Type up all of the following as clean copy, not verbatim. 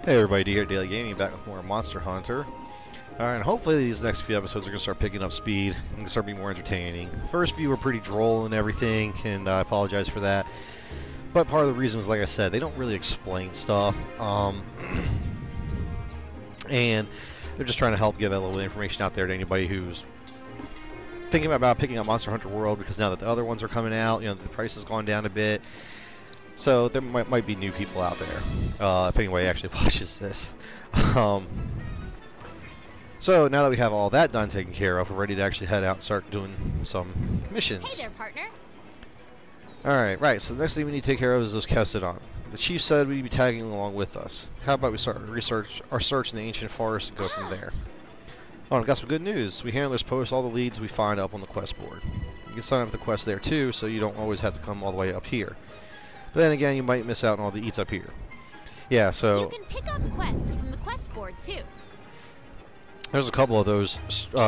Hey everybody, here at Daily Gaming, back with more Monster Hunter. Alright, and hopefully these next few episodes are going to start picking up speed and start being more entertaining. First few were pretty droll and everything, and I apologize for that. But part of the reason was, like I said, they don't really explain stuff. And they're just trying to help give a little information out there to anybody who's thinking about picking up Monster Hunter World, because now that the other ones are coming out, you know, the price has gone down a bit. So there might be new people out there, if anybody actually watches this. So now that we have all that done, taken care of, we're ready to actually head out and start doing some missions. Hey there, partner. Alright, right, so the next thing we need to take care of is those Kestodon. The chief said we'd be tagging along with us. How about we start our search in the ancient forest and go from there. Oh, and I got some good news. We handlers post all the leads we find up on the quest board. You can sign up for the quest there too, so you don't always have to come all the way up here. But then again, you might miss out on all the eats up here. Yeah, so You can pick up quests from the quest board too. there's a couple of those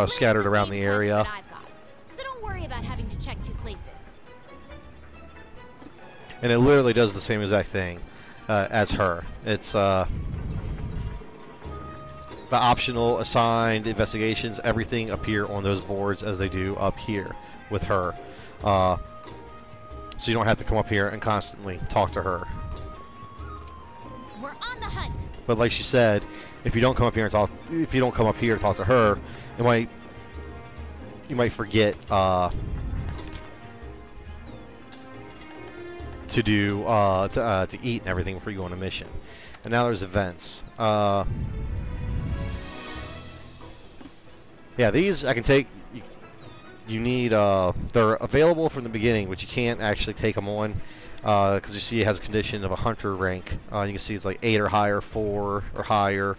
scattered around the area. I've got, so don't worry about having to check two places. And it literally does the same exact thing as her. It's the optional, assigned, investigations, everything appear on those boards as they do up here with her. So you don't have to come up here and constantly talk to her. We're on the hunt. But like she said, if you don't come up here and talk, to her, you might forget to do to eat and everything before you go on a mission. And now there's events. Yeah, these I can take. You need they're available from the beginning, but you can't actually take them on because you see it has a condition of a hunter rank. You can see it's like 8 or higher, 4 or higher.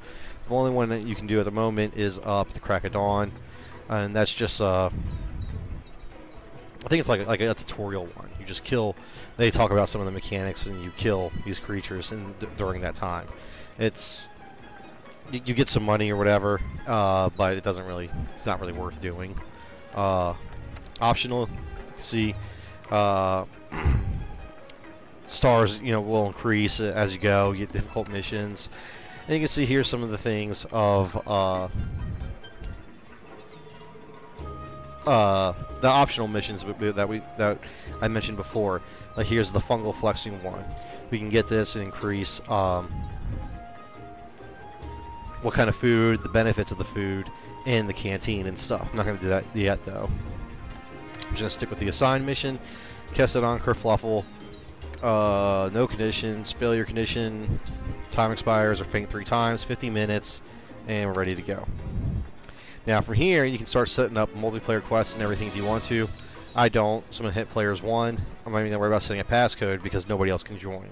The only one that you can do at the moment is up the crack of dawn, and that's just I think it's like a tutorial one. You just kill. They talk about some of the mechanics, and you kill these creatures during that time. It's you get some money or whatever, but it's not really worth doing. Optional, see, stars, will increase as you go. You get difficult missions, and you can see here some of the things of the optional missions that I mentioned before. Like here's the fungal flexing one. We can get this and increase what kind of food, the benefits of the food in the canteen and stuff. I'm not going to do that yet though. I'm just going to stick with the assigned mission. Kestodon Kerfuffle. No conditions, failure condition, time expires or faint 3 times, 50 minutes, and we're ready to go. Now from here you can start setting up multiplayer quests and everything if you want to. I don't, so I'm going to hit players 1. I'm not even going to worry about setting a passcode because nobody else can join.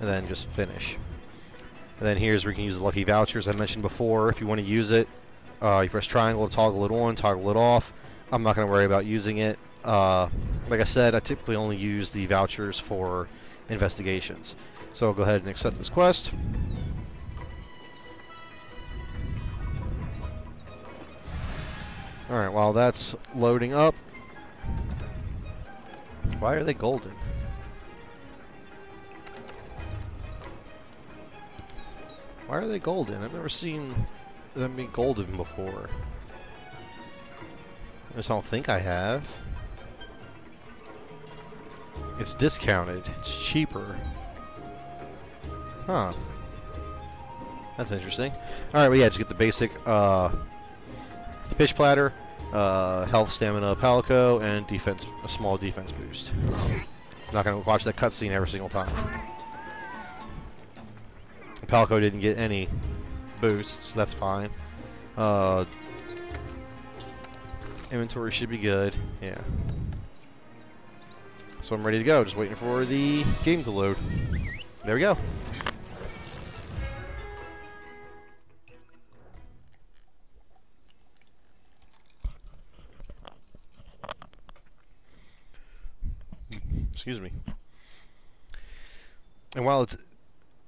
And then just finish. And then here's where you can use the lucky vouchers I mentioned before. If you want to use it, you press triangle to toggle it on, toggle it off. I'm not going to worry about using it. Like I said, I typically only use the vouchers for investigations. So I'll go ahead and accept this quest. Alright, while that's loading up. Why are they golden? Why are they golden? I've never seen them be golden before. I just don't think I have. It's discounted. It's cheaper. Huh. That's interesting. Alright, well yeah, just get the basic fish platter, health, stamina, palico, and defense, a small defense boost. I'm not going to watch that cutscene every single time. Palico didn't get any boosts, so that's fine. Inventory should be good, yeah. So I'm ready to go, just waiting for the game to load. There we go. Excuse me. And while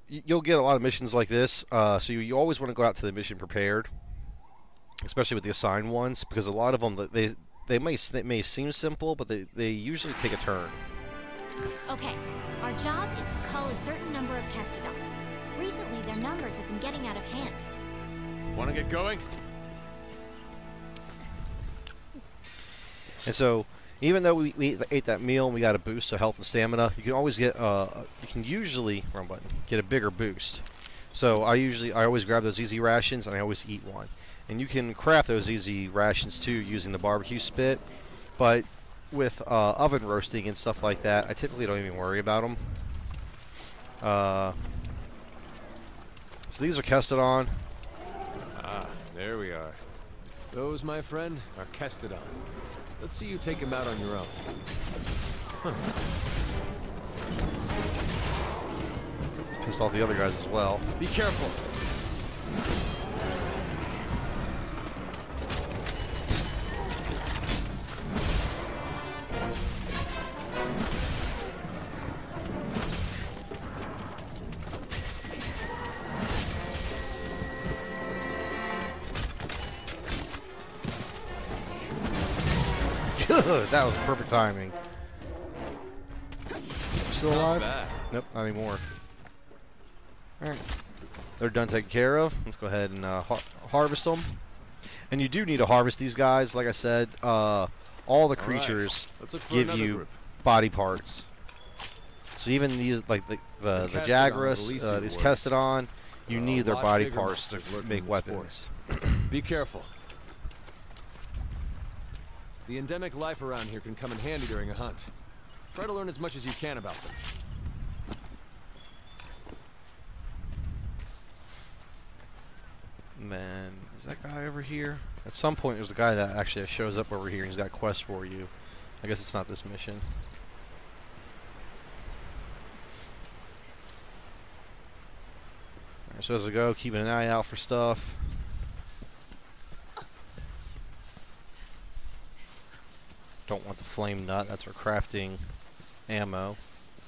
you'll get a lot of missions like this, so you always want to go out to the mission prepared, especially with the assigned ones, because a lot of them they may seem simple, but they usually take a turn. Okay, our job is to cull a certain number of Kestodon. Recently, their numbers have been getting out of hand. Want to get going? And so, even though we ate that meal and we got a boost to health and stamina, you can always get you can usually wrong button get a bigger boost. So I always grab those easy rations and I always eat one. And you can craft those easy rations too using the barbecue spit, but with oven roasting and stuff like that, I typically don't even worry about them. So these are Kestodon. Ah, there we are. Those, my friend, are Kestodon. Let's see you take him out on your own. Huh. Pissed off the other guys as well. Be careful. That was perfect timing. Still alive? Bad. Nope, not anymore. Alright. They're done taken care of. Let's go ahead and harvest them. And you do need to harvest these guys. Like I said, all the creatures give you body parts. So even these, like the Jagras, these Kestodon, you need their body parts to make weapons. Be careful. The endemic life around here can come in handy during a hunt. Try to learn as much as you can about them. And then, is that guy over here? At some point, there's a guy that actually shows up over here and he's got quests for you. I guess it's not this mission. Alright, so as I go, keeping an eye out for stuff. Don't want the flame nut, that's for crafting ammo.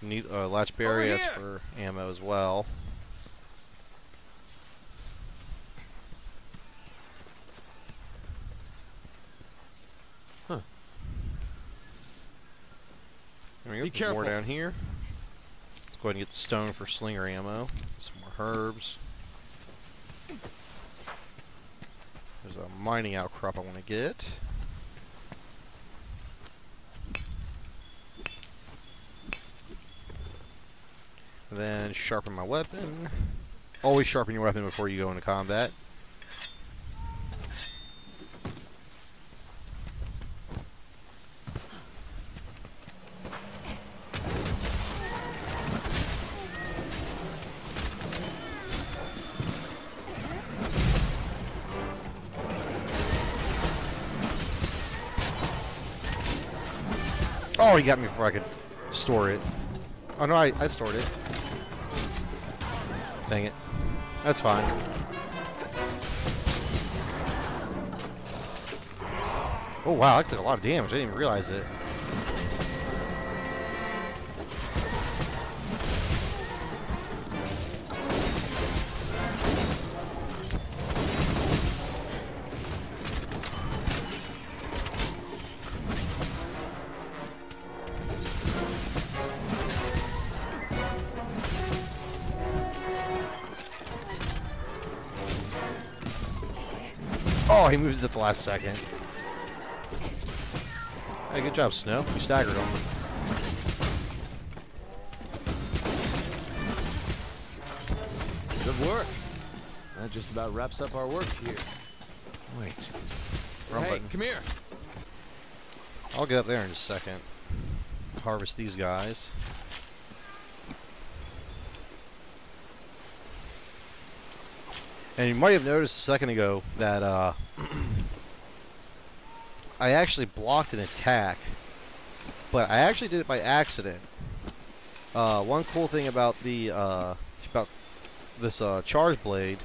Need latchberry, that's for ammo as well. Huh. There we go. Be careful. More down here. Let's go ahead and get the stone for slinger ammo. Some more herbs. There's a mining outcrop I want to get. And then sharpen my weapon. Always sharpen your weapon before you go into combat. Oh, he got me before I could store it. Oh no, I stored it. Dang it. That's fine. Oh wow, that took a lot of damage. I didn't even realize it. Oh, he moved it at the last second. Hey, good job, Snow. You staggered him. Good work. That just about wraps up our work here. Wait. Wrong Hey, button. come here. I'll get up there in just a second. Harvest these guys. And you might have noticed a second ago that I actually blocked an attack, but I actually did it by accident. One cool thing about the about this charge blade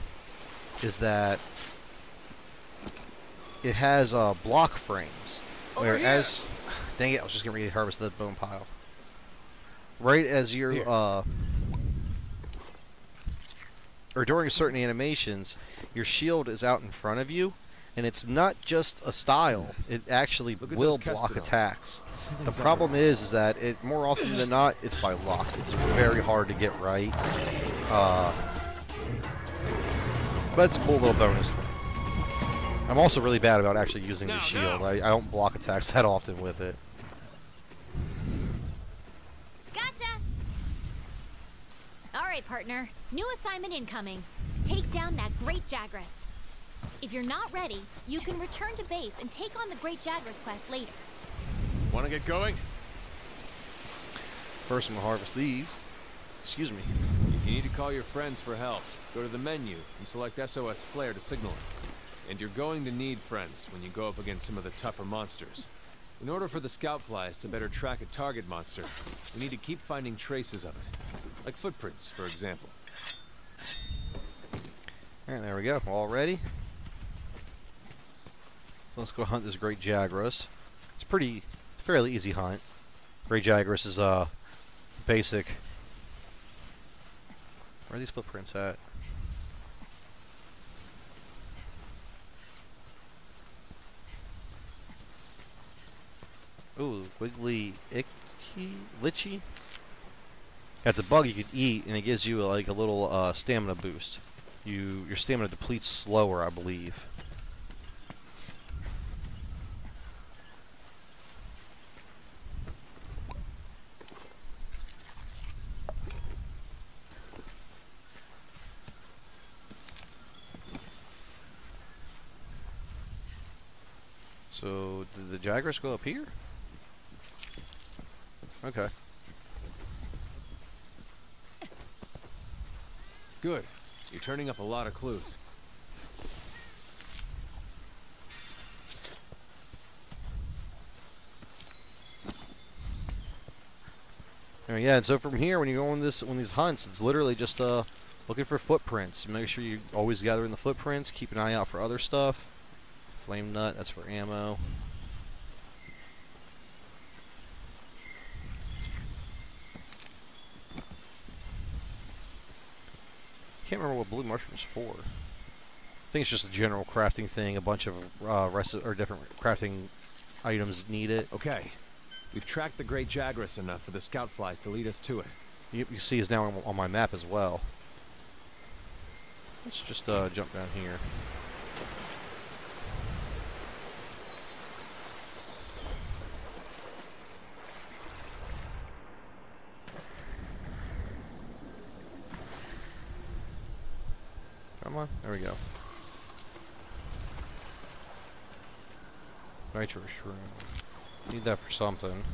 is that it has block frames, whereas dang it, I was just getting ready to harvest the bone pile. Right as you're or during certain animations, your shield is out in front of you, and it's not just a style. It actually will block attacks. The problem is that it more often than not, it's by luck. It's very hard to get right. But it's a cool little bonus thing. I'm also really bad about actually using the shield. I don't block attacks that often with it. Gotcha! Alright, partner. New assignment incoming. Take down that Great Jagras. If you're not ready, you can return to base and take on the Great Jagras quest later. Want to get going? First, I'm going to harvest these. Excuse me. If you need to call your friends for help, go to the menu and select SOS Flare to signal it. And you're going to need friends when you go up against some of the tougher monsters. In order for the scout flies to better track a target monster, we need to keep finding traces of it. Like footprints, for example. Alright, there we go. All ready. So let's go hunt this Great Jagras. It's fairly easy hunt. Great Jagras is basic. Where are these footprints at? Ooh, wiggly, icky, litchy. That's a bug you could eat, and it gives you like a little stamina boost. Your stamina depletes slower, I believe. So, did the Jagras go up here? Okay. Good. You're turning up a lot of clues. Yeah, and so from here, when you go on these hunts, it's literally just looking for footprints. Make sure you always gather in the footprints. Keep an eye out for other stuff. Flame nut, that's for ammo. Can't remember what blue mushroom's for. I think it's just a general crafting thing. A bunch of different crafting items need it. Okay. We've tracked the Great Jagras enough for the scout flies to lead us to it. You see it's now on my map as well. Let's just jump down here. Come on, there we go. Nitro shroom. Need that for something.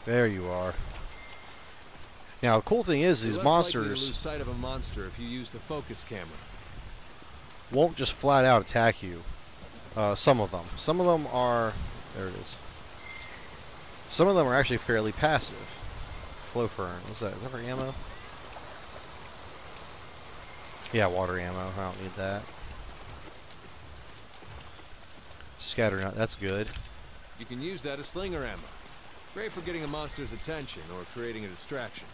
There you are. Now the cool thing is these monsters lose sight of a monster if you use the focus camera. Won't just flat out attack you. Some of them are, there it is. Some of them are actually fairly passive. Flow fern, what's that? Is that for ammo? Yeah, water ammo. I don't need that. Scatter nut, that's good. You can use that as slinger ammo. Great for getting a monster's attention or creating a distraction.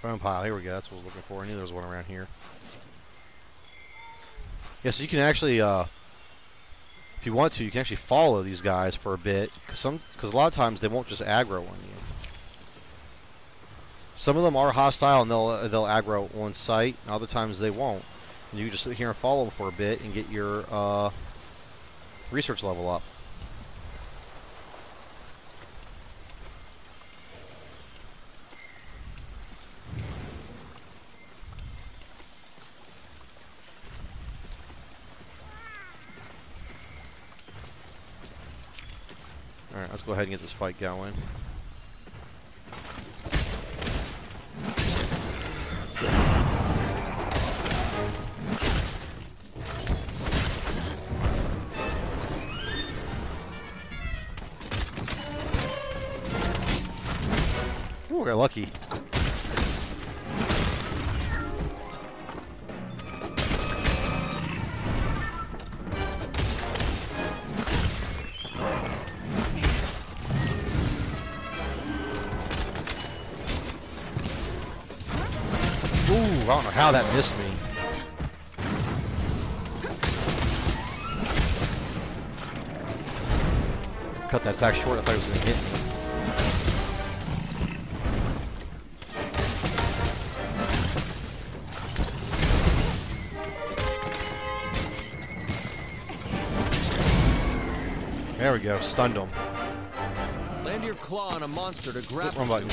Bone pile, here we go. That's what I was looking for. I knew there was one around here. Yeah, so you can actually, if you want to, you can actually follow these guys for a bit, because a lot of times they won't just aggro on you. Some of them are hostile and they'll aggro on sight, and other times they won't. And you can just sit here and follow them for a bit and get your research level up. Alright, let's go ahead and get this fight going. Ooh, I got lucky. Ooh, I don't know how that missed me. Cut that attack short. I thought it was going to hit me. There we go, stunned him. Land your claw on a monster to grab Wrong button.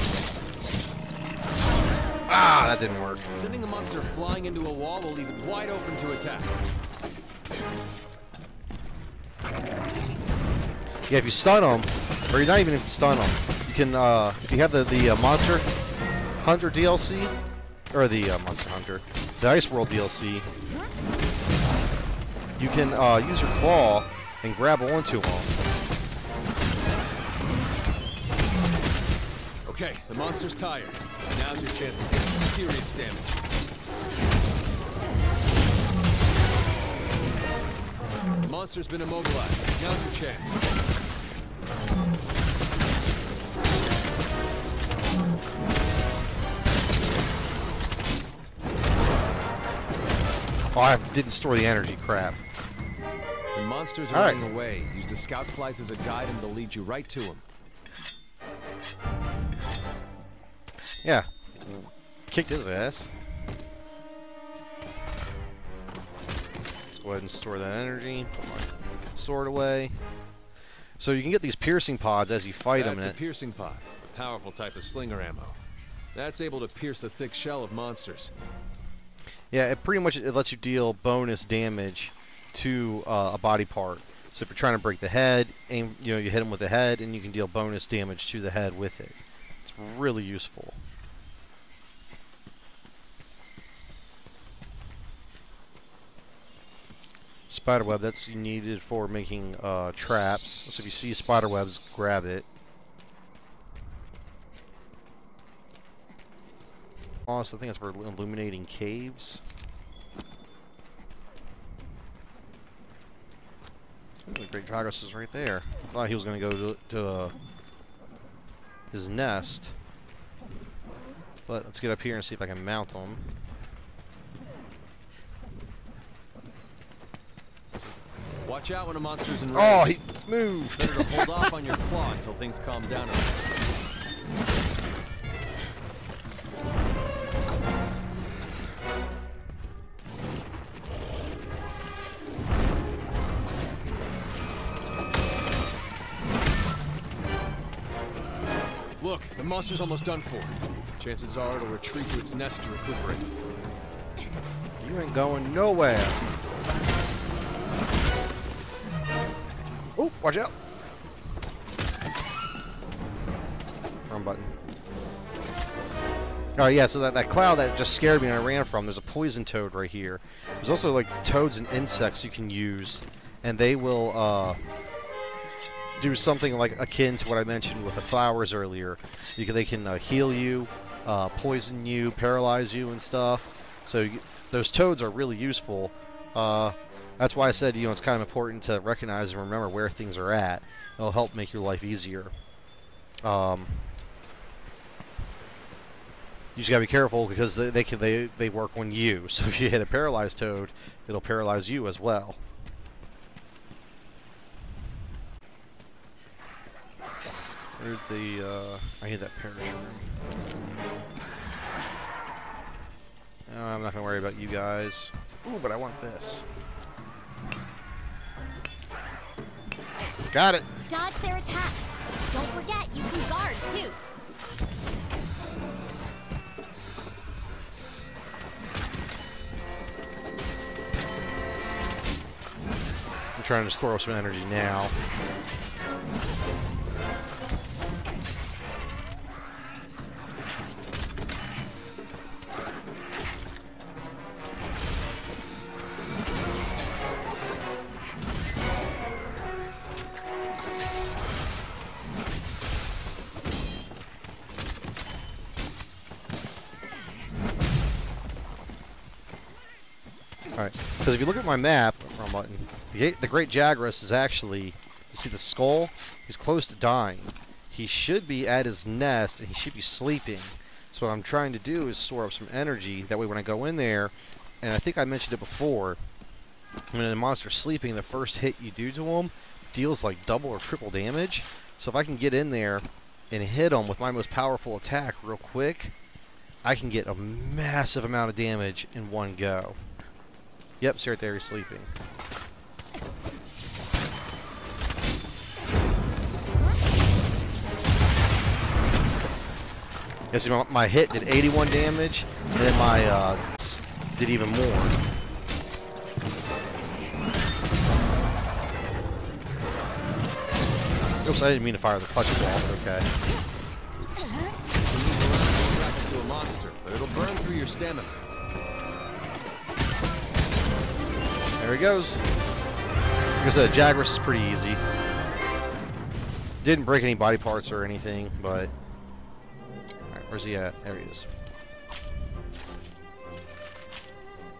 Ah, that didn't work. Sending a monster flying into a wall will leave it wide open to attack. Yeah, if you stun them, or not even if you stun them, you can, if you have the Monster Hunter DLC, or the Monster Hunter, the Ice World DLC, you can use your claw and grab onto them. Okay, the monster's tired. Now's your chance to get some serious damage. The monster's been immobilized. Now's your chance. Oh, I didn't store the energy. Crap. When monsters are running away, use the scout flies as a guide and they'll lead you right to them. Yeah. Kicked his ass. Let's go ahead and store that energy. Put my sword away. So you can get these piercing pods as you fight them. That's a piercing pod, a powerful type of slinger ammo. That's able to pierce the thick shell of monsters. Yeah, it pretty much it lets you deal bonus damage to a body part. So if you're trying to break the head, aim, you hit them with the head, and you can deal bonus damage to the head with it. It's really useful. Spiderweb, that's needed for making traps. So if you see spiderwebs, grab it. Also, I think that's for illuminating caves. The Great Jagras is right there. I thought he was going to go to his nest. But let's get up here and see if I can mount him. Watch out when a monster's enraged. Oh, he moved! Better to hold off on your claw until things calm down a bit. Look, the monster's almost done for. Chances are it'll retreat to its nest to recuperate. You ain't going nowhere. Oh, watch out. Wrong button. Oh yeah, so that cloud that just scared me and I ran from, there's a poison toad right here. There's also like toads and insects you can use, and they will do something like akin to what I mentioned with the flowers earlier. They can heal you, poison you, paralyze you and stuff. So those toads are really useful. That's why I said, it's kind of important to recognize and remember where things are at. It'll help make your life easier. You just gotta be careful because they work on you. So if you hit a paralyzed toad, it'll paralyze you as well. Where's the I need that parachute. No, I'm not gonna worry about you guys. Ooh, but I want this. Got it. Dodge their attacks. Don't forget, you can guard too. I'm trying to store some energy now. Alright, because if you look at my map, wrong button, the Great Jagras is actually, you see the skull? He's close to dying. He should be at his nest, and he should be sleeping. So what I'm trying to do is store up some energy. That way when I go in there, and I think I mentioned it before, when a monster's sleeping, the first hit you do to him deals like double or triple damage. So if I can get in there and hit him with my most powerful attack real quick, I can get a massive amount of damage in one go. Yep, see right there, he's sleeping. Yeah, see, my hit did 81 damage, and then my did even more. Oops, I didn't mean to fire the clutch ball, but okay. To a monster, but it'll burn through your stamina. There he goes. Like I said, Jagras is pretty easy. Didn't break any body parts or anything, but... Alright, where's he at? There he is.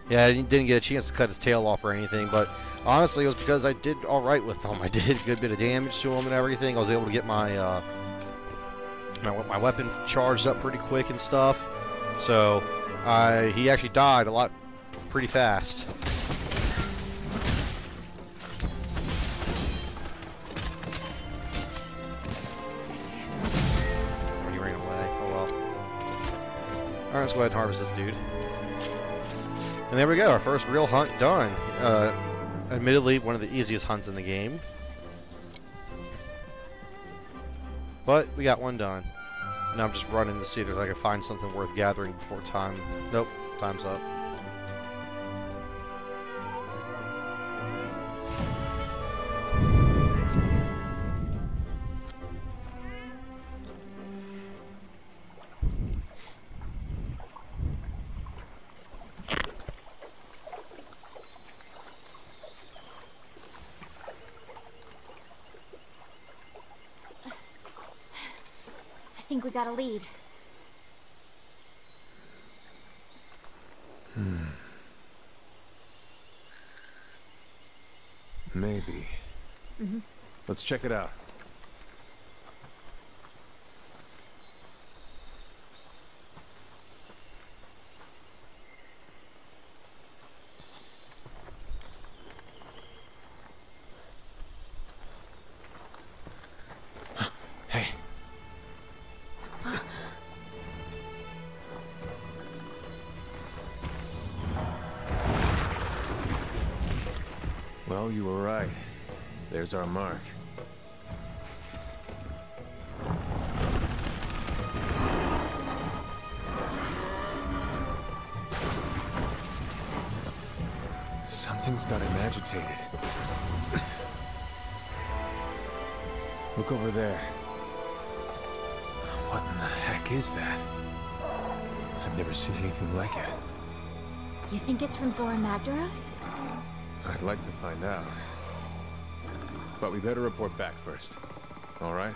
Yeah, I didn't get a chance to cut his tail off or anything, but honestly, it was because I did alright with him. I did a good bit of damage to him and everything. I was able to get my weapon charged up pretty quick and stuff. So, he actually died a lot pretty fast. Oh, he ran away. Oh well. Alright, let's go ahead and harvest this dude. And there we go, our first real hunt done. Admittedly, one of the easiest hunts in the game. But we got one done. Now I'm just running to see if I can find something worth gathering before time. Nope, time's up. I think we got a lead. Maybe. Let's check it out. Hey. Well, you were right. There's our mark. Something's got him agitated. Look over there. What in the heck is that? I've never seen anything like it. You think it's from Zora Magdaros? I'd like to find out. But we better report back first. All right?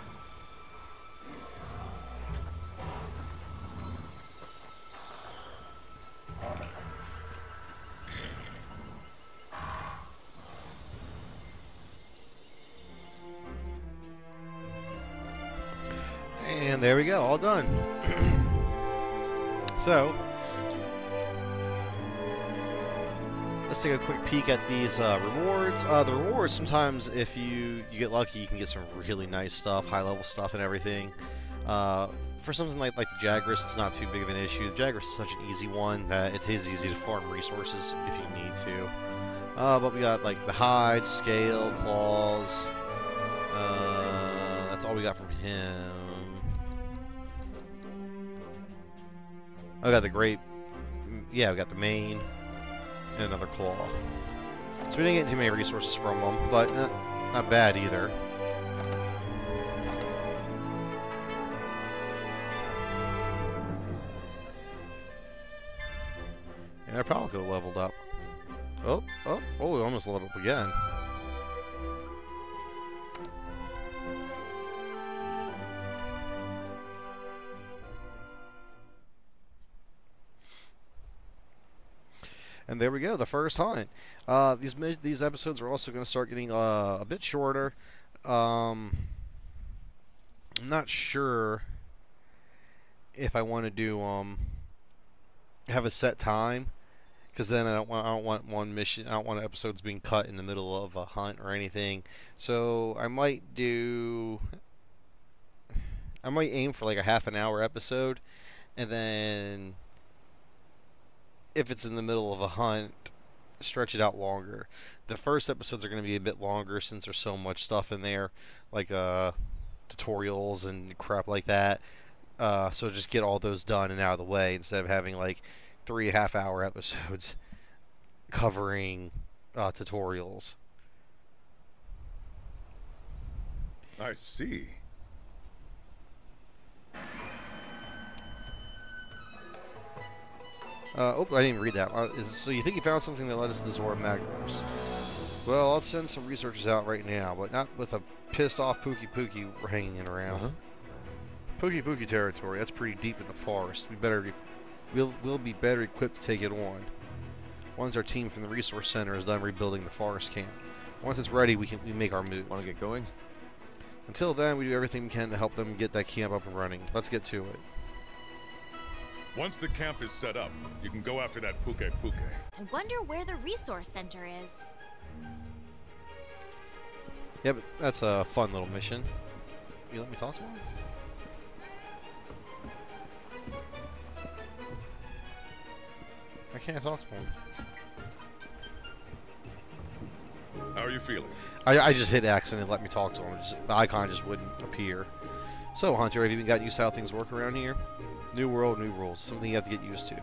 And there we go, all done. So, let's take a quick peek at these rewards. The rewards, sometimes if you get lucky, you can get some really nice stuff, high-level stuff and everything. For something like the Jagras, it's not too big of an issue. The Jagras is such an easy one that it is easy to farm resources if you need to. But we got like the hide, scale, claws. That's all we got from him. I got the great, yeah, we got the mane and another claw. So we didn't get too many resources from them, but not bad either. And I probably could have leveled up. Oh, we almost leveled up again. And there we go, the first hunt. These episodes are also going to start getting a bit shorter. I'm not sure if I want to do have a set time, because then I don't want one mission. I don't want episodes being cut in the middle of a hunt or anything. So I might aim for like a half an hour episode, and then if it's in the middle of a hunt, stretch it out longer. The first episodes are going to be a bit longer since there's so much stuff in there, like tutorials and crap like that. So just get all those done and out of the way instead of having like 3.5 hour episodes covering tutorials. I see. Oh, I didn't even read that. So you think you found something that led us to the Zora Magdaros? Well, I'll send some researchers out right now, but not with a pissed off Pookie Pookie hanging around. Pookie Pookie territory, that's pretty deep in the forest. We'll be better equipped to take it on. Once our team from the resource center is done rebuilding the forest camp. Once it's ready, we make our move. Want to get going? Until then, we do everything we can to help them get that camp up and running. Let's get to it. Once the camp is set up, you can go after that Puke Puke. I wonder where the resource center is. Yeah, but that's a fun little mission. You let me talk to him? I can't talk to him. How are you feeling? I just hit X and it let me talk to him. The icon just wouldn't appear. So, Hunter, have you even gotten used to how things work around here? New world, new rules. Something you have to get used to.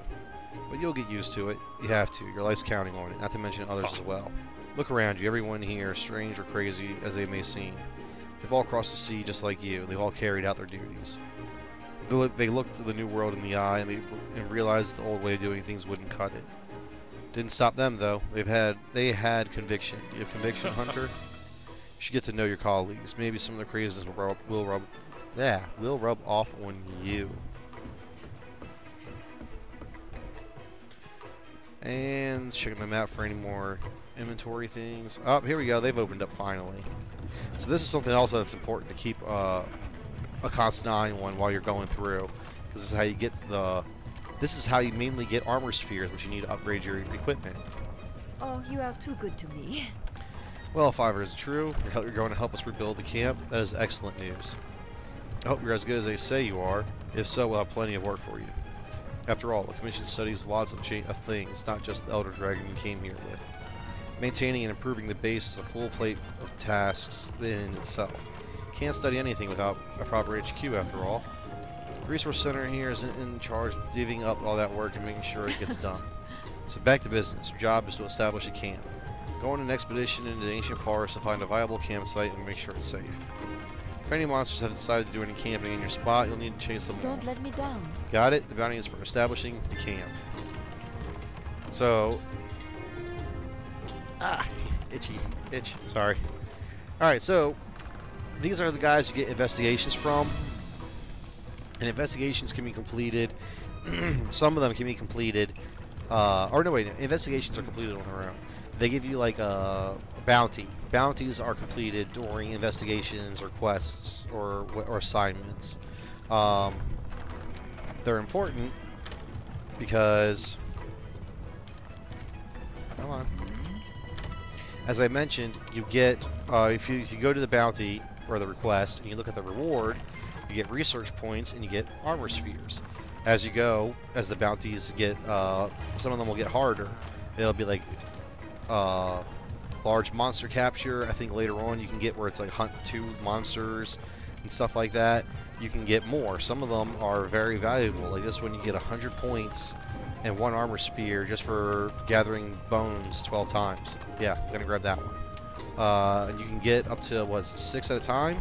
But you'll get used to it. You have to. Your life's counting on it, not to mention others as well. Look around you. Everyone here, strange or crazy as they may seem, they've all crossed the sea just like you. They've all carried out their duties. They looked the new world in the eye and realized the old way of doing things wouldn't cut it. Didn't stop them though. They had conviction. You have conviction, Hunter? You should get to know your colleagues. Maybe some of the craziness will rub off on you. And checking the map for any more inventory things. Oh, here we go. They've opened up finally. So this is something else that's important to keep a constant eye on while you're going through. This is how you get This is how you mainly get armor spheres, which you need to upgrade your equipment. Oh, you are too good to me. Well, if either is true, you're going to help us rebuild the camp. That is excellent news. I hope you're as good as they say you are. If so, we'll have plenty of work for you. After all, the Commission studies lots of things, not just the Elder Dragon you came here with. Maintaining and improving the base is a full plate of tasks in itself. Can't study anything without a proper HQ, after all. The Resource Center here is in charge of divvying up all that work and making sure it gets done. So back to business. Your job is to establish a camp. Go on an expedition into the ancient forest to find a viable campsite and make sure it's safe. If any monsters have decided to do any camping in your spot, you'll need to chase them all. Don't let me down. Got it? The bounty is for establishing the camp. So... itch. Sorry. Alright, so... these are the guys you get investigations from. And investigations can be completed. Some of them can be completed. Investigations are completed on their own. They give you like a bounty. Bounties are completed during investigations or quests or assignments. They're important because, come on. As I mentioned, you get if you go to the bounty or the request and you look at the reward, you get research points and you get armor spheres. As you go, as the bounties get, some of them will get harder. It'll be like large monster capture. I think later on you can get where it's like hunt 2 monsters and stuff like that. You can get more. Some of them are very valuable. Like this one, you get 100 points and 1 armor spear just for gathering bones 12 times. Yeah, I'm gonna grab that one. And you can get up to, what is it, 6 at a time?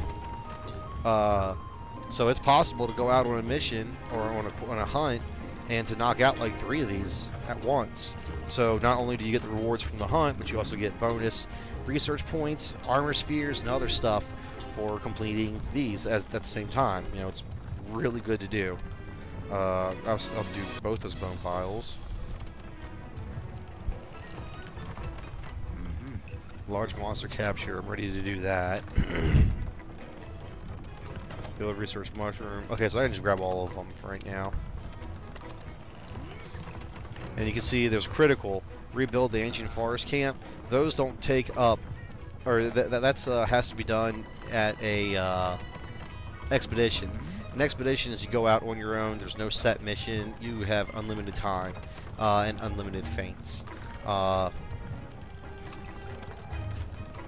So it's possible to go out on a mission or on a hunt and to knock out like 3 of these at once. So not only do you get the rewards from the hunt, but you also get bonus research points, armor spheres, and other stuff for completing these at the same time. You know, it's really good to do. I'll do both those bone piles. Large monster capture, I'm ready to do that. Field resource mushroom. Okay, so I can just grab all of them for right now. And you can see there's critical. Rebuild the ancient forest camp. Those don't take up, or that's has to be done at a expedition. An expedition is you go out on your own. There's no set mission. You have unlimited time and unlimited feints.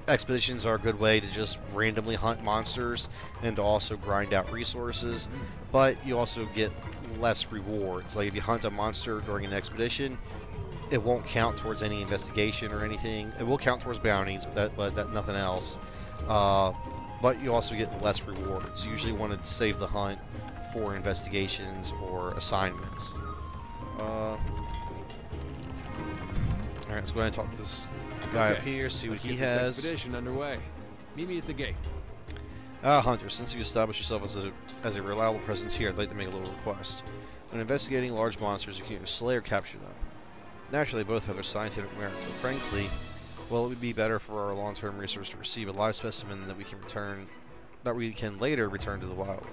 Expeditions are a good way to just randomly hunt monsters and to also grind out resources, but you also get less rewards. Like if you hunt a monster during an expedition, it won't count towards any investigation or anything. It will count towards bounties, but nothing else. But you also get less rewards. You usually want to save the hunt for investigations or assignments. Alright, let's go ahead and talk to this guy up here, see what he has. Expedition underway. Meet me at the gate. Hunter, since you established yourself as a reliable presence here, I'd like to make a little request. When investigating large monsters, you can either slay or capture them. Naturally, both have their scientific merits, but frankly, well, it would be better for our long-term research to receive a live specimen that we can later return to the wild.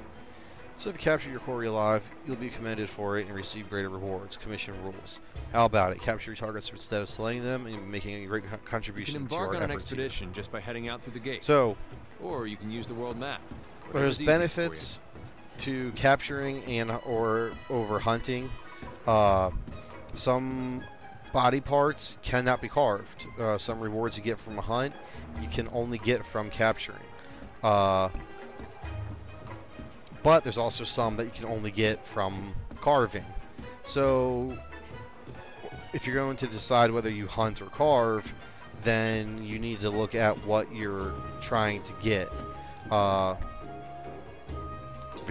So if you capture your quarry alive, you'll be commended for it and receive greater rewards. Commission rules. How about it? Capture your targets instead of slaying them, and you'll be making a great contribution to our efforts. You can embark on an expedition just by heading out through the gate. So, or you can use the world map. There's benefits to capturing and or over hunting. Some body parts cannot be carved. Some rewards you get from a hunt, you can only get from capturing. But there's also some that you can only get from carving. So if you're going to decide whether you hunt or carve, then you need to look at what you're trying to get. The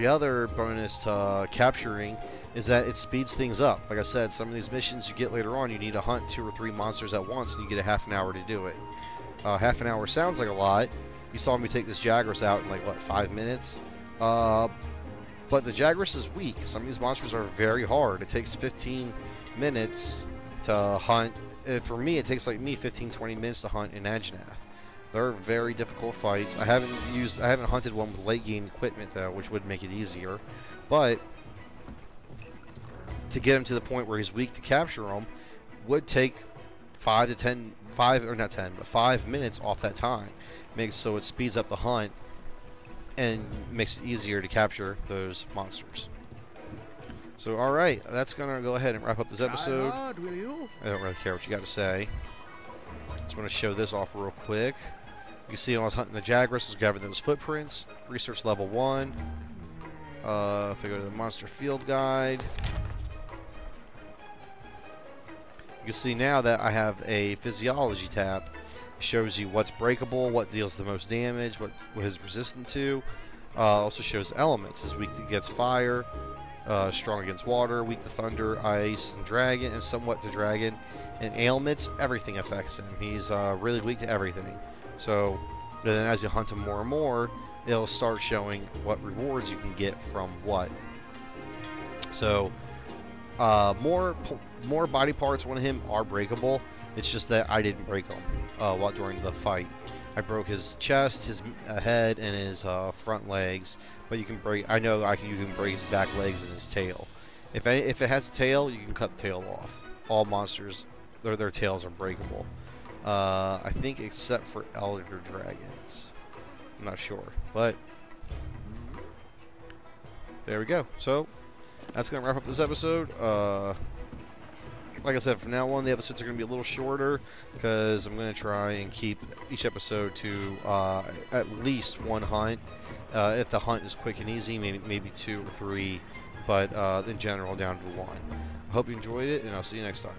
other bonus to capturing is that it speeds things up. Like I said, some of these missions you get later on, you need to hunt 2 or 3 monsters at once, and you get a half an hour to do it. Half an hour sounds like a lot. You saw me take this Jagras out in like, what, 5 minutes? But the Jagras is weak. Some of these monsters are very hard. It takes 15 minutes to hunt. For me, it takes like me 15-20 minutes to hunt in Ajnath. They're very difficult fights. I haven't hunted one with late game equipment though, which would make it easier. But to get him to the point where he's weak to capture him would take 5 minutes off that time. Makes so it speeds up the hunt and makes it easier to capture those monsters. So alright, that's gonna go ahead and wrap up this episode. I don't really care what you got to say. Just want to show this off real quick. You can see when I was hunting the Jagras, I was gathering those footprints. Research level 1. If I go to the monster field guide, you can see now that I have a physiology tab. It shows you what's breakable, what deals the most damage, what is resistant to. Also shows elements. Is weak against fire, strong against water, weak to thunder, ice, and dragon, and somewhat to dragon. And ailments, everything affects him. He's really weak to everything. So then as you hunt him more and more, it'll start showing what rewards you can get from what. So more body parts on him are breakable. It's just that I didn't break them while during the fight. I broke his chest, his head, and his front legs. But you can break. I know you can break his back legs and his tail. If it has a tail, you can cut the tail off. All monsters, their tails are breakable. I think except for elder dragons. I'm not sure, but there we go. So that's gonna wrap up this episode. Like I said, from now on the episodes are going to be a little shorter because I'm going to try and keep each episode to at least 1 hunt. If the hunt is quick and easy, maybe 2 or 3, but in general down to 1. I hope you enjoyed it, and I'll see you next time.